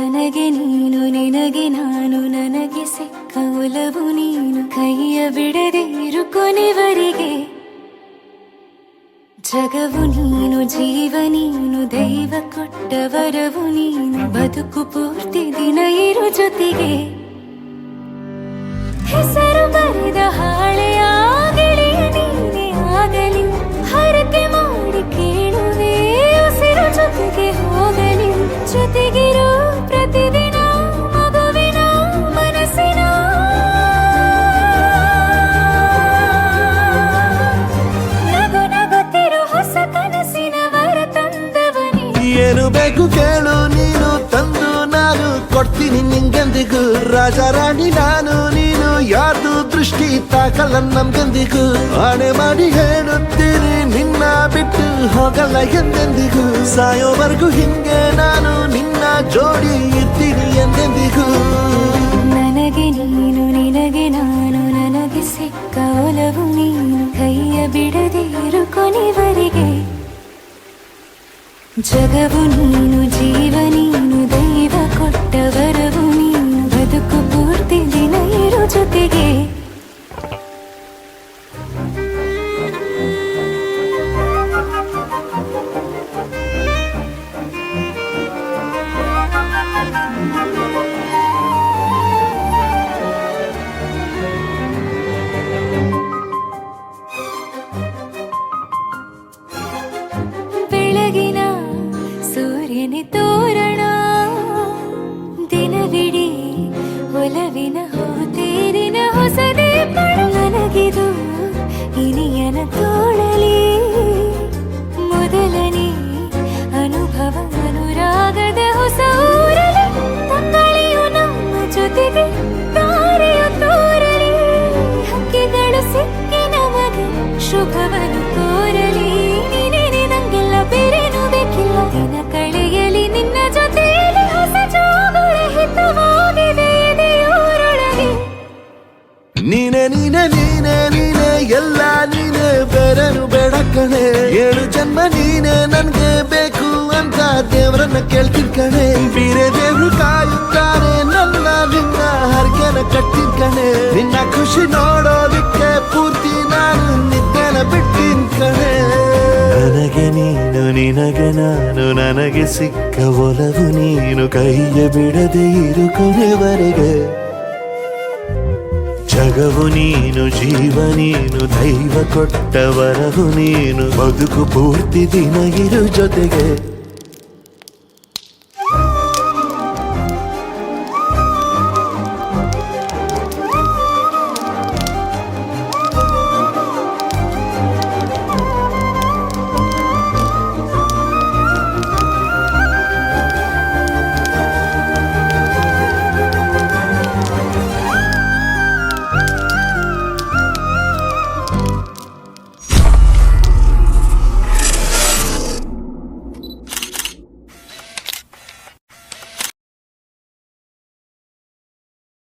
ನನಗೆ ನೀನು ನಿನಗೆ ನಾನು ನನಗೆ ಸಿಕ್ಕ ಒಲವು ನೀನು ಕೈಯ ಬಿಡದೆ ಇರು ಕೊನೆವರೆಗೆ ಜಗವು ನೀನು ಜೀವ ನೀನು ದೈವ ಕೊಟ್ಟ ವರವು ನೀನು ಬದುಕು ಪೂರ್ತಿ ದಿನ ಇರು ಜೊತೆಗೆ ಹೆಸರು ಬರೆದ ಹಾಳೆಯಾಗಲಿ ನೀನೇ ಆಗಲಿ ಹರಕೆ ಮಾಡಿ ಕೇಳುವೆ ಉಸಿರು ಜೊತೆಗೆ ಹೋಗಲಿ ಜೊತೆಗಿರೋ ಪ್ರತಿದಿನ ಮಗುವಿನ ಮನಸ್ಸಿನ ನಗು ನಗುತ್ತಿರೋ ಹೊಸ ಕನಸಿನ ವರ ತಂದವನೇ ಏನು ಬೇಕು ಕೇಳು ನೀನು ತಂದು ನಾನು ಕೊಡ್ತೀನಿ ನಿಂಗೆಂದಿಗೂ ರಾಜ ರಾಣಿ ನಾನು ನೀನು ಯಾರ್ದು ದೃಷ್ಟಿ ತಾಕಲ್ಲ ನಮ್ಗೆಂದಿಗೂ ಆಣೆ ಮಾಡಿ ಹೇಳುತ್ತೀನಿ ನಿನ್ನ ಬಿಟ್ಟು ಹೋಗಲ್ಲ ಎಂದೆಂದಿಗೂ ಸಾಯೋವರೆಗೂ ಹಿಂಗೆ ನಾನು ನಿನ್ನ ಜೋಡಿ ಇರ್ತೀನಿ ಎಂದೆಂದಿಗೂ ನನಗೆ ನೀನು ನಿನಗೆ ನಾನು ನನಗೆ ಸಿಕ್ಕ ಒಲವು ನೀನು ಕೈಯ ಬಿಡದೆ ಇರು ಕೊನೆವರೆಗೆ ಜಗವು ನೀನು ಜೀವ ನೀನು ದೈವ ಕೊಟ್ಟ ವರವು ನೀನು ಬದುಕು ಪೂರ್ತಿ ದಿನ ಇರು ಜೊತೆಗೆ ಬೆಳಗಿನ ಸೂರ್ಯನೇ ತೋರಣ ದಿನವಿಡೀ ಒಲವಿನ ಹೋತೇರಿನ ಹೊಸದೇ ನನಗಿದು ಇನಿಯನ ತೋಳಲಿ ಮೊದಲನೇ ಅನುಭವ ಅನುರಾಗದ ಹೊಸ ಊರಲಿ ತಂಗಳಿಯು ನಮ್ಮ ಜೊತೆಗೆ ತಾರೆಯು ತೋರಲಿ ಹಕ್ಕಿಗಳು ಸಿಕ್ಕಿ ನಮಗೆ ಶುಭವನ್ನು ಕೋರಲಿ ನೀನೇ ನಂಗೆಲ್ಲ ಬೇರೇನು ಬೇಕಿಲ್ಲ ದಿನ ಕಳೆಯಲಿ ನಿನ್ನ ಜೊತೆಯಲ್ಲಿ ಹೊಸ ಜೋಗುಳ ಹಿತವಾಗಿದೆ ಎದೆಯೋರೊಳಗೆ ನೀನೆ ನೀನೆ ನೀನೆ ನೀನೆ ಎಲ್ಲ ನೀನೆ ಬೇರೆನು ಬೇಡ ಕಣೆ 7 ಜನ್ಮ ನೀನೆ ನನ್ಗೆ ಬೇಕು ಅಂತ ದೇವರನ್ನ ಕೇಳ್ತೀನಿ ಕಣೆ ಬೇರೆ ದೇವ್ರು ಕಾಯುತ್ತಾರೆ ನನ್ನ ನಿನ್ನ ಹರಕೆನ ಕಟ್ಟಿನ ಕಣೆ ನಿನ್ನ ಖುಷಿ ನೋಡೋದಿಕ್ಕೆ ಪೂರ್ತಿ ನಾನು ನಿದ್ದೆನ ಬಿಟ್ಟಿನ್ ಕಣೆ ನನಗೆ ನೀನು ನಿನಗೆ ನಾನು ನನಗೆ ಸಿಕ್ಕ ಒಲವು ನೀನು ಕೈಯ ಬಿಡದೆ ಇರು ಕೊನೆವರೆಗೆ ಜಗವು ನೀನು ಜೀವ ನೀನು ದೈವ ಕೊಟ್ಟ ವರವು ನೀನು ಬದುಕು ಪೂರ್ತಿ ದಿನ ಇರು ಜೊತೆಗೆ